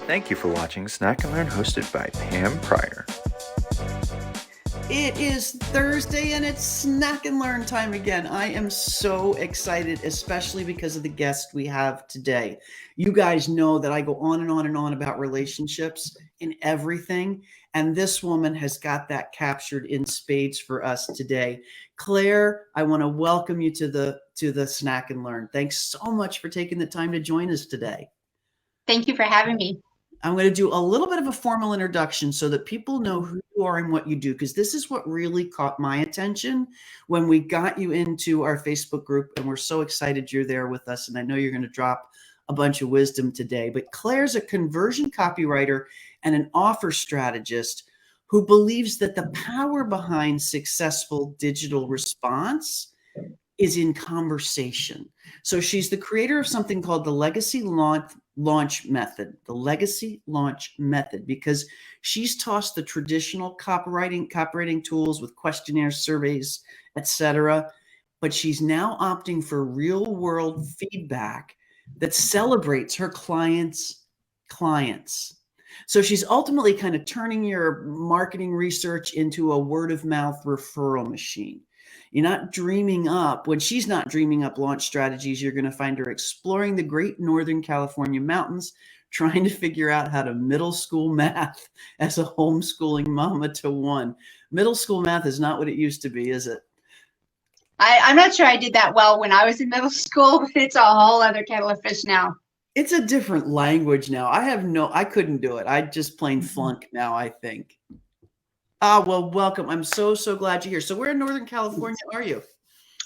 Thank you for watching Snack and Learn, hosted by Pam Pryor. It is Thursday and it's Snack and Learn time again. I am so excited, especially because of the guest we have today. You guys know that I go on and on and on about relationships and everything, and this woman has got that captured in spades for us today. Claire, I want to welcome you to the Snack and Learn. Thanks so much for taking the time to join us today. Thank you for having me. I'm going to do a little bit of a formal introduction so that people know who you are and what you do, because this is what really caught my attention when we got you into our Facebook group, and we're so excited you're there with us, and I know you're going to drop a bunch of wisdom today. But Claire's a conversion copywriter and an offer strategist who believes that the power behind successful digital response is in conversation. So she's the creator of something called the Legacy Launch Method, because she's tossed the traditional copywriting tools with questionnaires, surveys, etc. But she's now opting for real world feedback that celebrates her clients. So she's ultimately kind of turning your marketing research into a word of mouth referral machine. You're not dreaming up, when she's not dreaming up launch strategies, you're going to find her exploring the great Northern California mountains, trying to figure out how to middle school math as a homeschooling mama to one. Middle school math is not what it used to be, is it? I'm not sure I did that well when I was in middle school, but it's a whole other kettle of fish now. It's a different language now. I couldn't do it. I just plain flunk now, I think. Well, welcome. I'm so glad you're here. So where in Northern California are you?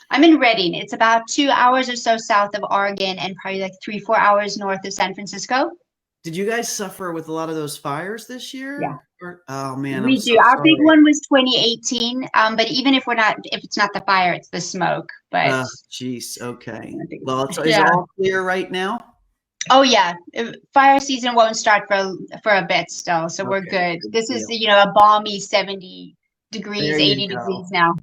I'm in Redding. It's about 2 hours or so south of Oregon and probably like 3-4 hours north of San Francisco. Did you guys suffer with a lot of those fires this year? Yeah. Oh man, we do. Our big one was 2018. But even if it's not the fire, it's the smoke. But geez, okay. Well, is all clear right now? Oh yeah, fire season won't start for a bit still, so we're good. This is a balmy 70 degrees, 80 degrees now.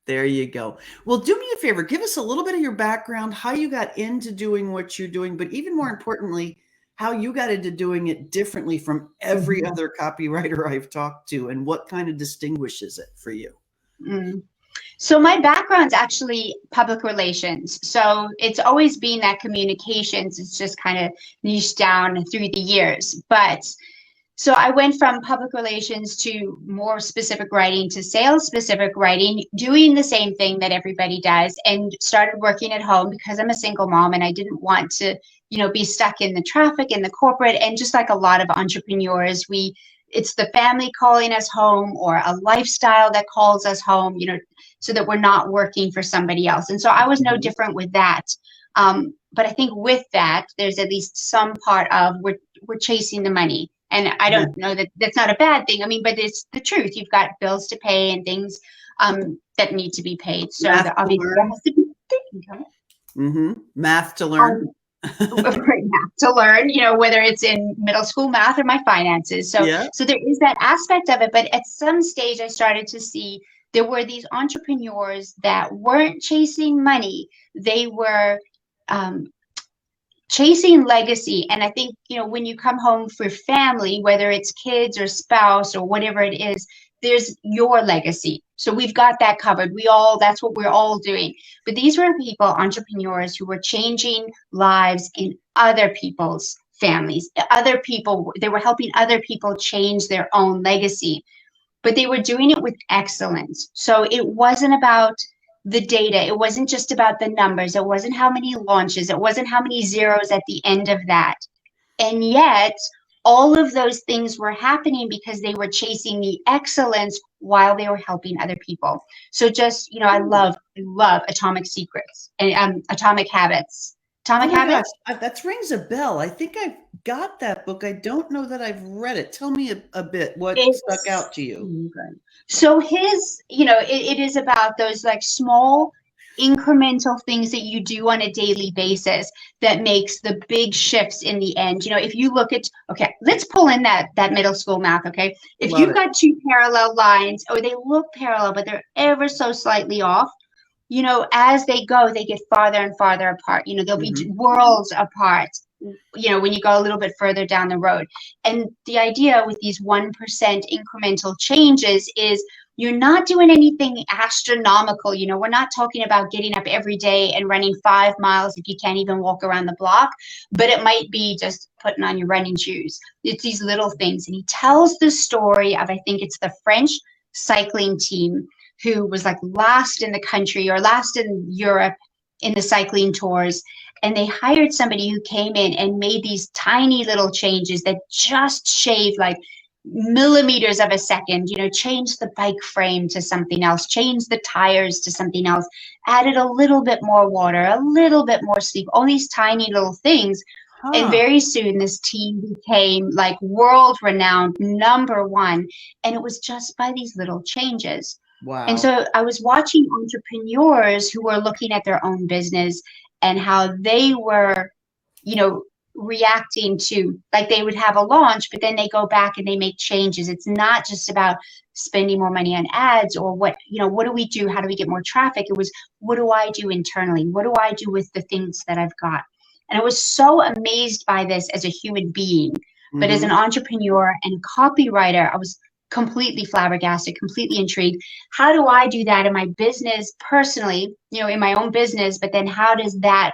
There you go. Well, do me a favor, give us a little bit of your background, how you got into doing what you're doing, but even more importantly, how you got into doing it differently from every other copywriter I've talked to, and what kind of distinguishes it for you. So my background's actually public relations. So it's always been that communications. It's just kind of niched down through the years. But so I went from public relations to more specific writing to sales specific writing, doing the same thing that everybody does, and started working at home because I'm a single mom and I didn't want to, be stuck in the traffic in the corporate. And just like a lot of entrepreneurs, it's the family calling us home or a lifestyle that calls us home, so that we're not working for somebody else. And so I was no different with that. But I think with that, there's at least some part of we're chasing the money. And I don't know that that's not a bad thing. I mean, but it's the truth. You've got bills to pay and things that need to be paid. So obviously there has to be thinking. Math to learn. Math to learn, whether it's in middle school math or my finances. So there is that aspect of it. But at some stage, I started to see there were these entrepreneurs that weren't chasing money. They were chasing legacy. And I think, when you come home for family, whether it's kids or spouse or whatever it is, there's your legacy. So we've got that covered. That's what we're all doing. But these were people, entrepreneurs, who were changing lives in other people's families. They were helping other people change their own legacy. But they were doing it with excellence. So it wasn't about the data. It wasn't just about the numbers. It wasn't how many launches. It wasn't how many zeros at the end of that. And yet, all of those things were happening because they were chasing the excellence while they were helping other people. So just, I love Atomic Secrets and Atomic Habits. Habits? Gosh, that rings a bell. I think I've got that book. I don't know that I've read it. Tell me a bit. What stuck out to you? So his, it is about those like small incremental things that you do on a daily basis that makes the big shifts in the end. If you look at, okay, let's pull in that middle school math, okay? If you've got two parallel lines, or they look parallel, but they're ever so slightly off, as they go, they get farther and farther apart. They'll be worlds apart. when you go a little bit further down the road. And the idea with these 1% incremental changes is you're not doing anything astronomical. We're not talking about getting up every day and running 5 miles if you can't even walk around the block, but it might be just putting on your running shoes. It's these little things. And he tells the story of, I think it's the French cycling team who was like last in the country or last in Europe in the cycling tours. And they hired somebody who came in and made these tiny little changes that just shaved like millimeters of a second, changed the bike frame to something else, changed the tires to something else, added a little bit more water, a little bit more sleep, all these tiny little things. And very soon this team became like world renowned, #1. And it was just by these little changes. Wow. And so I was watching entrepreneurs who were looking at their own business and how they were, reacting to, like, they would have a launch, but then they go back and they make changes. It's not just about spending more money on ads or what do we do? How do we get more traffic? It was, what do I do internally? What do I do with the things that I've got? And I was so amazed by this as a human being, but as an entrepreneur and copywriter, I was completely flabbergasted, completely intrigued. How do I do that in my business personally, in my own business, but then how does that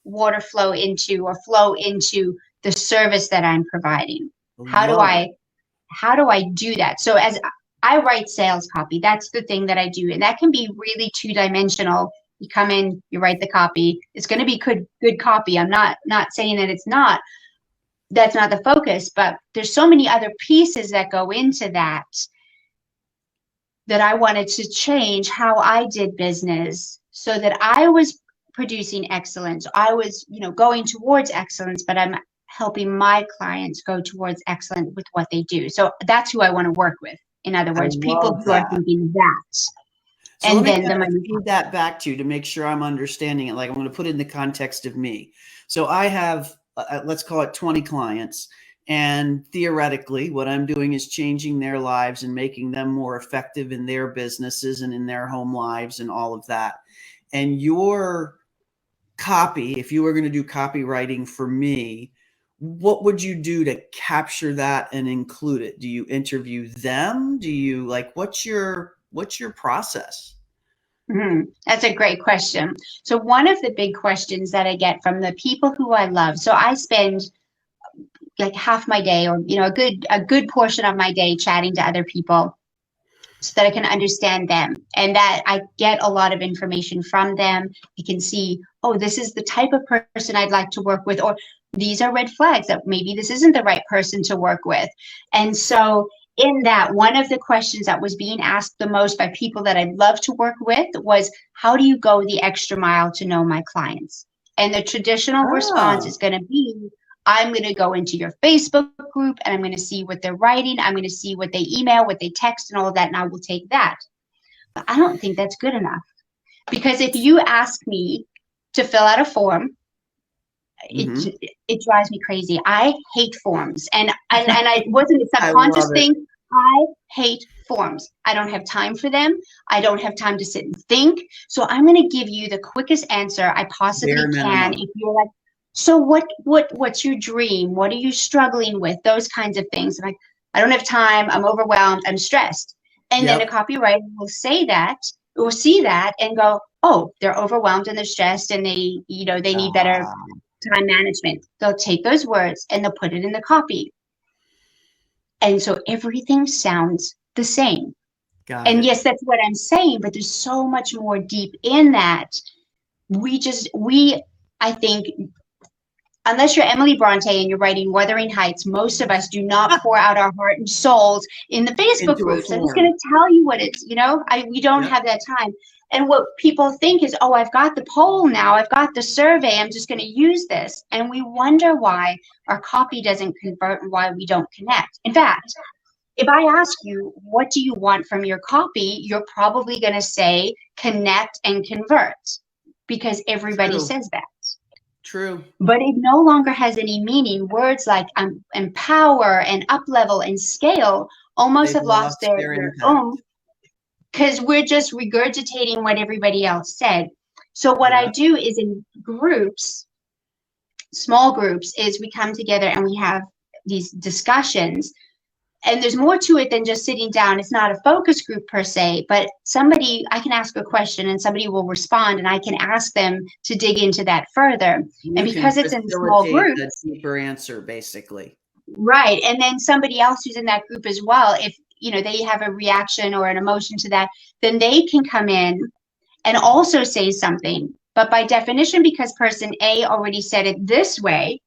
water flow into the service that I'm providing? How do I do that? So as I write sales copy, that's the thing that I do. And that can be really two-dimensional. You come in, you write the copy. It's going to be good copy. I'm not saying that it's not. That's not the focus, but there's so many other pieces that go into that I wanted to change how I did business so that I was producing excellence. I was, going towards excellence, but I'm helping my clients go towards excellence with what they do. So that's who I want to work with. In other words, people who are thinking that. So and let then me feed that back to you to make sure I'm understanding it. Like, I'm going to put it in the context of me. So I have, let's call it 20 clients. And theoretically, what I'm doing is changing their lives and making them more effective in their businesses and in their home lives and all of that. And your copy, if you were going to do copywriting for me, what would you do to capture that and include it? Do you interview them? Do you what's your process? That's a great question. So one of the big questions that I get from the people who I love, so I spend like half my day or, a good portion of my day chatting to other people so that I can understand them and that I get a lot of information from them. I can see, oh, this is the type of person I'd like to work with, or these are red flags that maybe this isn't the right person to work with. And so in that, one of the questions that was being asked the most by people that I'd love to work with was, how do you go the extra mile to know my clients? And the traditional response is going to be, I'm going to go into your Facebook group and I'm going to see what they're writing. I'm going to see what they email, what they text and all of that. And I will take that. But I don't think that's good enough, because if you ask me to fill out a form, it drives me crazy. I hate forms. And I wasn't a subconscious thing. I hate forms. I don't have time for them. I don't have time to sit and think. So I'm going to give you the quickest answer I possibly can. If you're like, so what's your dream? What are you struggling with? Those kinds of things. I'm like, I don't have time. I'm overwhelmed. I'm stressed. And then a copywriter will say that, will see that and go, oh, they're overwhelmed and they're stressed and they need better time management. They'll take those words and they'll put it in the copy. And so everything sounds the same. And yes, that's what I'm saying, but there's so much more deep in that. I think, unless you're Emily Bronte and you're writing Wuthering Heights, most of us do not pour out our heart and souls in the Facebook groups. I'm just going to tell you what it's, we don't have that time. And what people think is, oh, I've got the poll now, I've got the survey, I'm just going to use this. And we wonder why our copy doesn't convert and why we don't connect. In fact, if I ask you, what do you want from your copy, you're probably going to say connect and convert, because everybody says that. True. But it no longer has any meaning. Words like empower and up-level and scale almost have lost their oomph, because we're just regurgitating what everybody else said. So what I do is in groups, small groups is we come together and we have these discussions. And there's more to it than just sitting down. It's not a focus group per se, but somebody, I can ask a question and somebody will respond and I can ask them to dig into that further. And because it's in small groups, a deeper answer, basically. right. And then somebody else who's in that group as well, if they have a reaction or an emotion to that, then they can come in and also say something. But by definition, because person A already said it this way,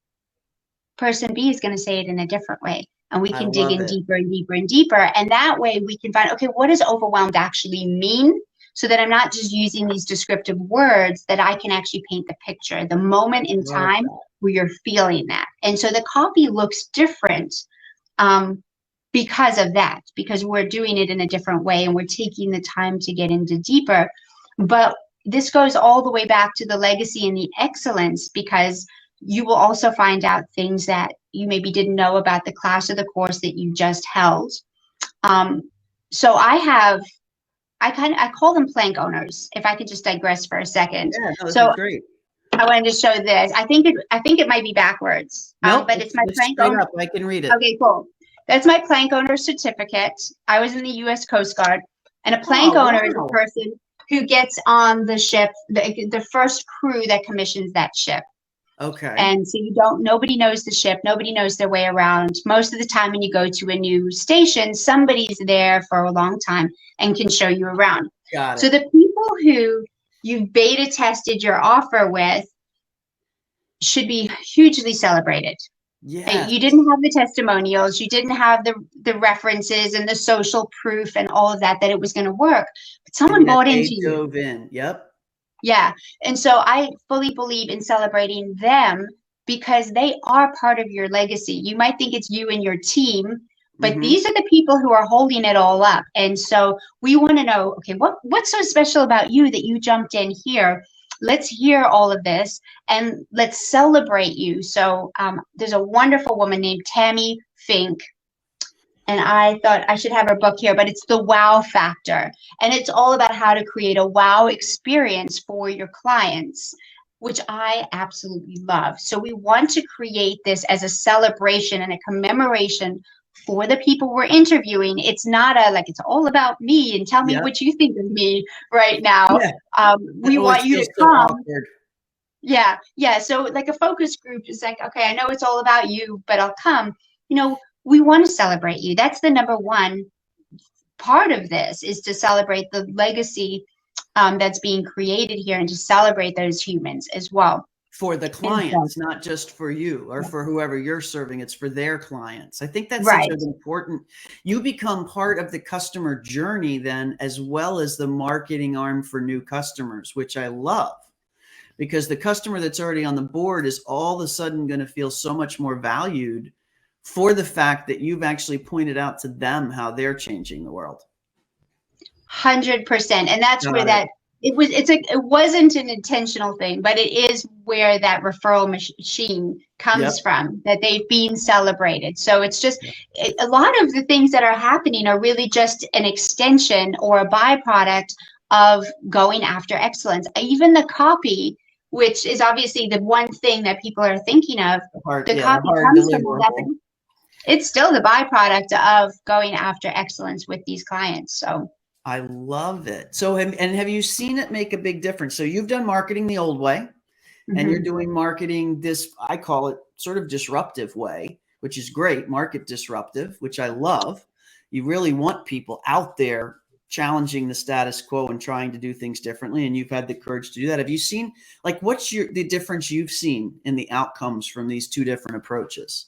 person B is going to say it in a different way. And we can dig in deeper and deeper and deeper. And that way we can find, okay, what does overwhelmed actually mean? So that I'm not just using these descriptive words, that I can actually paint the picture, the moment in time where you're feeling that. And so the copy looks different because of that, because we're doing it in a different way and we're taking the time to get into deeper. But this goes all the way back to the legacy and the excellence, because you will also find out things that you maybe didn't know about the class or the course that you just held. So I call them plank owners, if I could just digress for a second. Yeah, no, this is great. I wanted to show this. I think it might be backwards. Nope, but it's my plank owner. I can read it. Okay, cool. That's my plank owner certificate. I was in the U.S. Coast Guard, and a plank owner is a person who gets on the ship, the first crew that commissions that ship. Okay. And so nobody knows the ship, nobody knows their way around. Most of the time when you go to a new station, somebody's there for a long time and can show you around. Got it. So the people who you've beta tested your offer with should be hugely celebrated. Yeah. You didn't have the testimonials, you didn't have the references and the social proof and all of that it was going to work. But someone bought into you. Dove in. Yep. Yeah. And so I fully believe in celebrating them because they are part of your legacy. You might think it's you and your team, but these are the people who are holding it all up. And so we want to know, okay, what's so special about you that you jumped in here? Let's hear all of this and let's celebrate you. So there's a wonderful woman named Tammy Fink. And I thought I should have her book here, but it's The Wow Factor. And it's all about how to create a wow experience for your clients, which I absolutely love. So we want to create this as a celebration and a commemoration for the people we're interviewing. It's not it's all about me and tell me what you think of me right now. Yeah. We want you to come. Yeah. So like a focus group is like, okay, I know it's all about you, but I'll come. We want to celebrate you. That's the number one part of this, is to celebrate the legacy that's being created here and to celebrate those humans as well. For the clients, not just for you or for whoever you're serving. It's for their clients. I think that's such an important. You become part of the customer journey then, as well as the marketing arm for new customers, which I love, because the customer that's already on the board is all of a sudden going to feel so much more valued for the fact that you've actually pointed out to them how they're changing the world. 100%. And that's where it wasn't an intentional thing, but it is where that referral machine comes from, that they've been celebrated. So it's just a lot of the things that are happening are really just an extension or a byproduct of going after excellence. Even the copy, which is obviously the one thing that people are thinking of, the copy comes from 11. It's still the byproduct of going after excellence with these clients. So I love it. So, have you seen it make a big difference? So you've done marketing the old way, and you're doing marketing this, I call it sort of disruptive way, which is great. Market disruptive, which I love. You really want people out there challenging the status quo and trying to do things differently. And you've had the courage to do that. Have you seen, what's the difference you've seen in the outcomes from these two different approaches?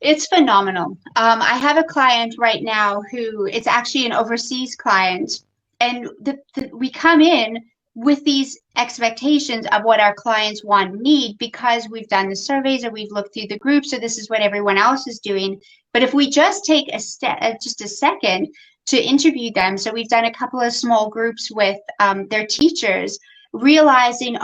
It's phenomenal. I have a client right now who it's actually an overseas client, and we come in with these expectations of what our clients want and need because we've done the surveys or we've looked through the groups, so this is what everyone else is doing. But if we just take just a second to interview them, so we've done a couple of small groups with their teachers, realizing,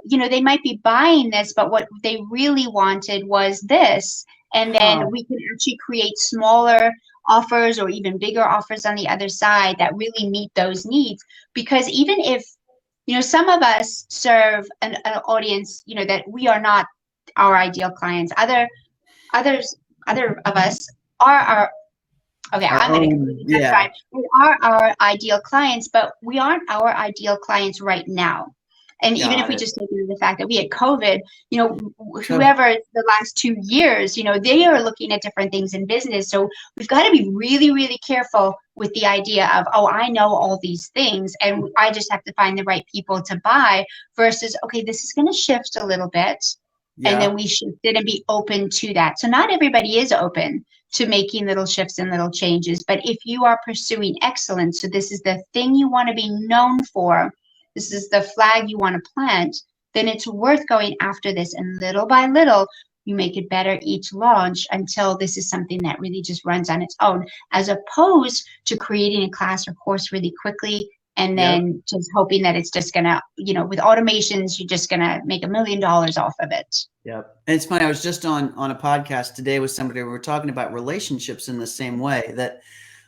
they might be buying this, but what they really wanted was this. And then we can actually create smaller offers or even bigger offers on the other side that really meet those needs. Because even if some of us serve an audience, that we are not our ideal clients. Other of us are our, okay, Our I'm going to own, completely justify it. We are our ideal clients, but we aren't our ideal clients right now. And even if got we it. just take into the fact that we had COVID, So- whoever the last 2 years, they are looking at different things in business. So we've got to be really, really careful with the idea of, oh, I know all these things and I just have to find the right people to buy versus, okay, this is going to shift a little bit. And Yeah. then we shift it and be open to that. So not everybody is open to making little shifts and little changes. But if you are pursuing excellence, so this is the thing you want to be known for, this is the flag you want to plant, then it's worth going after this. And little by little, you make it better each launch until this is something that really just runs on its own, as opposed to creating a class or course really quickly and then just hoping that it's just going to, with automations, you're just going to make $1 million off of it. Yep. And it's funny. I was just on a podcast today with somebody. We were talking about relationships in the same way. That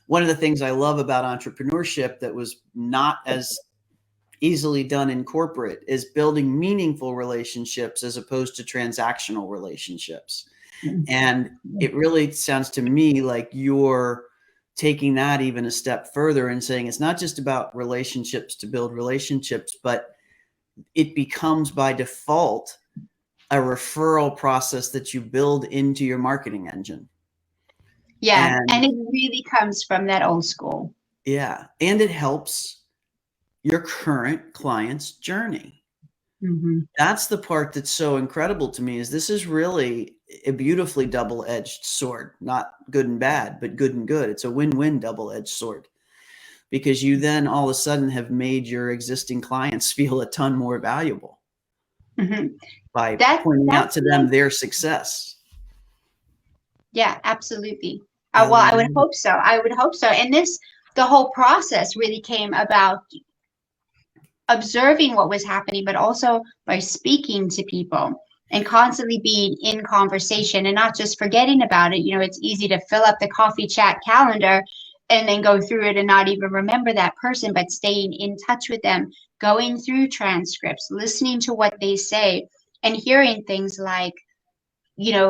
one of the things I love about entrepreneurship that was not as easily done in corporate is building meaningful relationships as opposed to transactional relationships. Mm-hmm. And it really sounds to me like you're taking that even a step further and saying it's not just about relationships to build relationships, but it becomes by default a referral process that you build into your marketing engine. Yeah. And it really comes from that old school. Yeah. And it helps your current client's journey. Mm-hmm. That's the part that's so incredible to me, is this is really a beautifully double-edged sword, not good and bad, but good and good. It's a win-win double-edged sword, because you then all of a sudden have made your existing clients feel a ton more valuable. Mm-hmm. By pointing out to them their success. Yeah, absolutely. Well, I would hope so. And the whole process really came about observing what was happening, but also by speaking to people and constantly being in conversation and not just forgetting about it. It's easy to fill up the coffee chat calendar and then go through it and not even remember that person, but staying in touch with them, going through transcripts, listening to what they say, and hearing things like,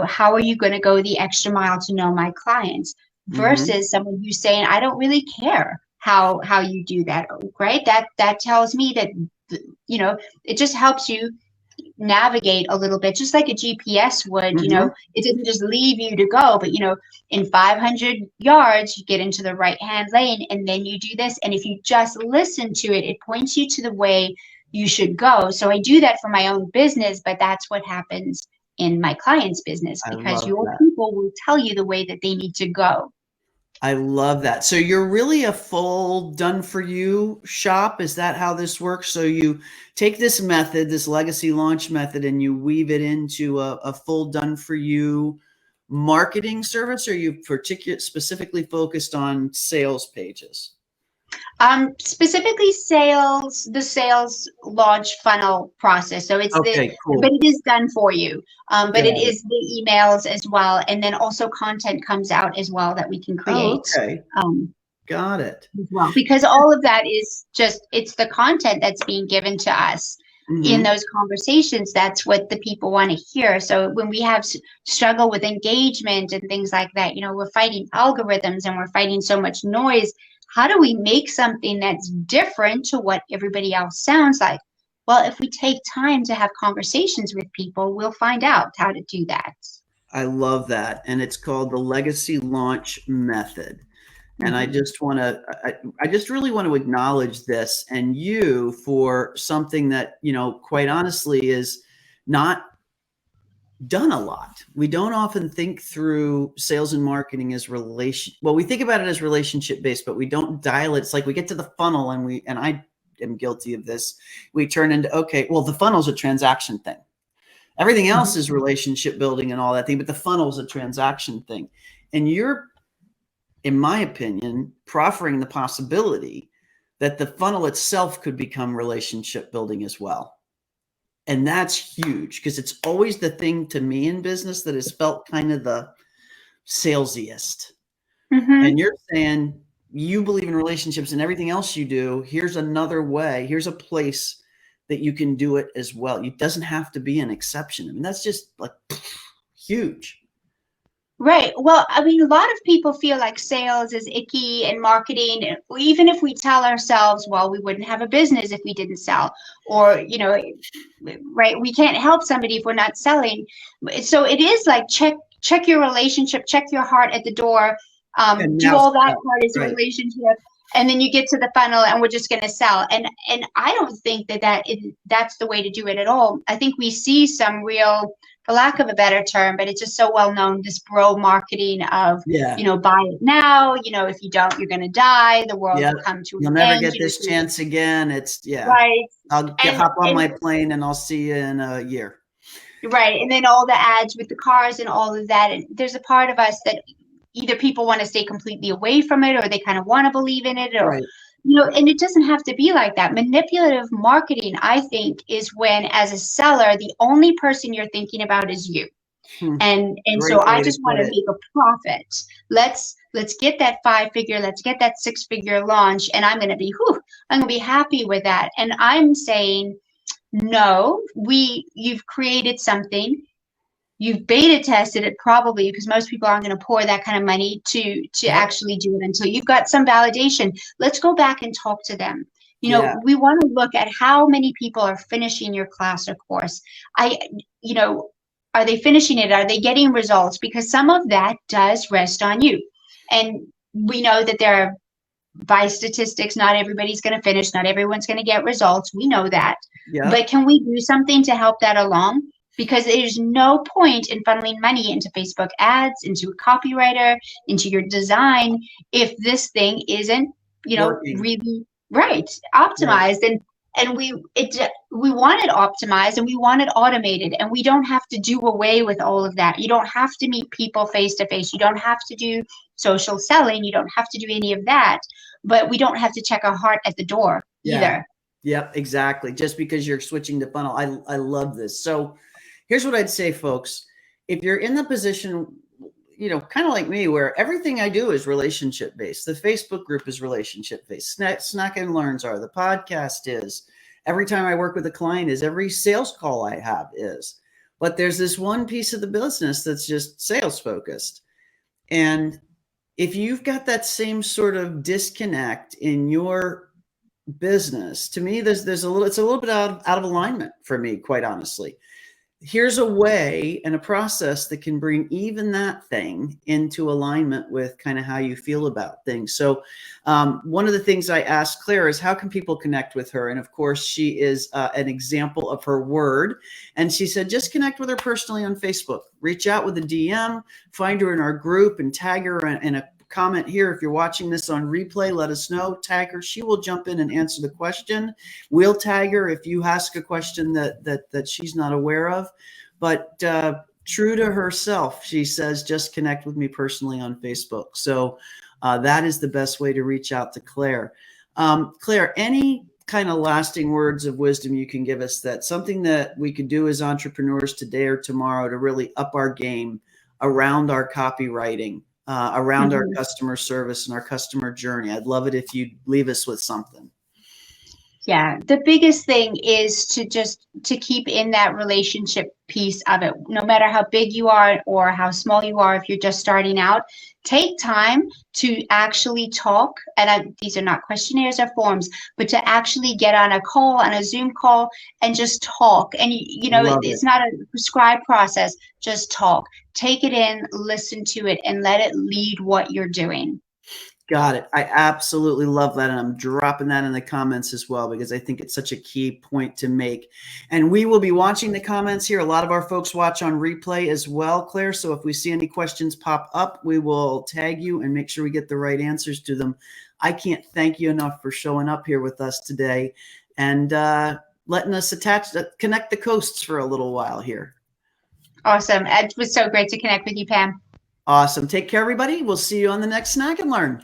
how are you going to go the extra mile to know my clients, versus someone who's saying, I don't really care how you do that, right? That tells me that, it just helps you navigate a little bit, just like a GPS would. It doesn't just leave you to go, but in 500 yards you get into the right hand lane and then you do this, and if you just listen to it, it points you to the way you should go. So I do that for my own business, but that's what happens in my client's business, because your people will tell you the way that they need to go. I love that. So you're really a full done for you shop. Is that how this works? So you take this method, this legacy launch method, and you weave it into a full done for you marketing service? Or are you specifically focused on sales pages? Specifically the sales launch funnel process. So it's cool. But it is done for you. But it is the emails as well. And then also content comes out as well that we can create. Got it. As well, because all of that is it's the content that's being given to us in those conversations. That's what the people want to hear. So when we have struggle with engagement and things like that, we're fighting algorithms and we're fighting so much noise. How do we make something that's different to what everybody else sounds like? Well, if we take time to have conversations with people, we'll find out how to do that. I love that. And it's called the legacy launch method. And I just really want to acknowledge this and you for something that, quite honestly is not done a lot. We don't often think through sales and marketing as we think about it as relationship based, but we don't dial it. It's like we get to the funnel and I am guilty of this. We turn into, the funnel's a transaction thing. Everything else is relationship building and all that thing, but the funnel's a transaction thing. And you're, in my opinion, proffering the possibility that the funnel itself could become relationship building as well. And that's huge, because it's always the thing to me in business that has felt kind of the salesiest. And you're saying you believe in relationships and everything else you do. Here's another way. Here's a place that you can do it as well. It doesn't have to be an exception. I mean, that's just like huge. Right. Well, I mean, a lot of people feel like sales is icky and marketing, even if we tell ourselves, well, we wouldn't have a business if we didn't sell, or, you know, right, we can't help somebody if we're not selling. So it is like check your relationship, check your heart at the door, do all that part is a relationship, and then you get to the funnel and we're just going to sell. And I don't think that's the way to do it at all. I think we see some real, for lack of a better term, but it's just so well known, this bro marketing of, you know, buy it now, you know, if you don't, you're going to die. The world will come to an end. You'll never get this chance again. It's right. I'll hop on my plane and I'll see you in a year. Right. And then all the ads with the cars and all of that. And there's a part of us that either people want to stay completely away from it, or they kind of want to believe in it, or, you know, and it doesn't have to be like that. Manipulative marketing, I think, is when, as a seller, the only person you're thinking about is you. And so I just want to make a profit. Let's get that 5-figure, let's get that 6-figure launch, and I'm going to be happy with that. And I'm saying, no, you've created something. You've beta tested it probably, because most people aren't going to pour that kind of money to actually do it until you've got some validation. Let's go back and talk to them. You know, we want to look at how many people are finishing your class or course. You know, are they finishing it? Are they getting results? Because some of that does rest on you. And we know that there are, by statistics, not everybody's going to finish. Not everyone's going to get results. We know that. But can we do something to help that along? Because there's no point in funneling money into Facebook ads, into a copywriter, into your design, if this thing isn't, you know, really optimized. And we want it optimized, and we want it automated, and we don't have to do away with all of that. You don't have to meet people face to face. You don't have to do social selling. You don't have to do any of that. But we don't have to check our heart at the door either. Yep, exactly. Just because you're switching to funnel. I love this. So here's what I'd say, folks. If you're in the position, you know, kind of like me, where everything I do is relationship based. The Facebook group is relationship based. Snack and Learns are. The podcast is. Every time I work with a client is. Every sales call I have is. But there's this one piece of the business that's just sales focused. And if you've got that same sort of disconnect in your business, to me, it's a little bit out of alignment for me, quite honestly. Here's a way and a process that can bring even that thing into alignment with kind of how you feel about things. So one of the things I asked Claire is, how can people connect with her? And of course, she is an example of her word. And she said, just connect with her personally on Facebook. Reach out with a DM, find her in our group, and tag her in a comment here. If you're watching this on replay, let us know, tag her. She will jump in and answer the question. We'll tag her if you ask a question that she's not aware of. But true to herself, she says, just connect with me personally on Facebook. So that is the best way to reach out to Claire. Claire, any kind of lasting words of wisdom you can give us, that something that we could do as entrepreneurs today or tomorrow to really up our game around our copywriting, around our customer service and our customer journey? I'd love it if you'd leave us with something. Yeah, the biggest thing is to keep in that relationship piece of it. No matter how big you are or how small you are, if you're just starting out, take time to actually talk. And these are not questionnaires or forms, but to actually get on a call, on a Zoom call, and just talk. And, you know, it's not a prescribed process. Just talk. Take it in, listen to it, and let it lead what you're doing. Got it. I absolutely love that. And I'm dropping that in the comments as well, because I think it's such a key point to make. And we will be watching the comments here. A lot of our folks watch on replay as well, Claire. So if we see any questions pop up, we will tag you and make sure we get the right answers to them. I can't thank you enough for showing up here with us today and letting us connect the coasts for a little while here. Awesome. It was so great to connect with you, Pam. Awesome. Take care, everybody. We'll see you on the next Snack and Learn.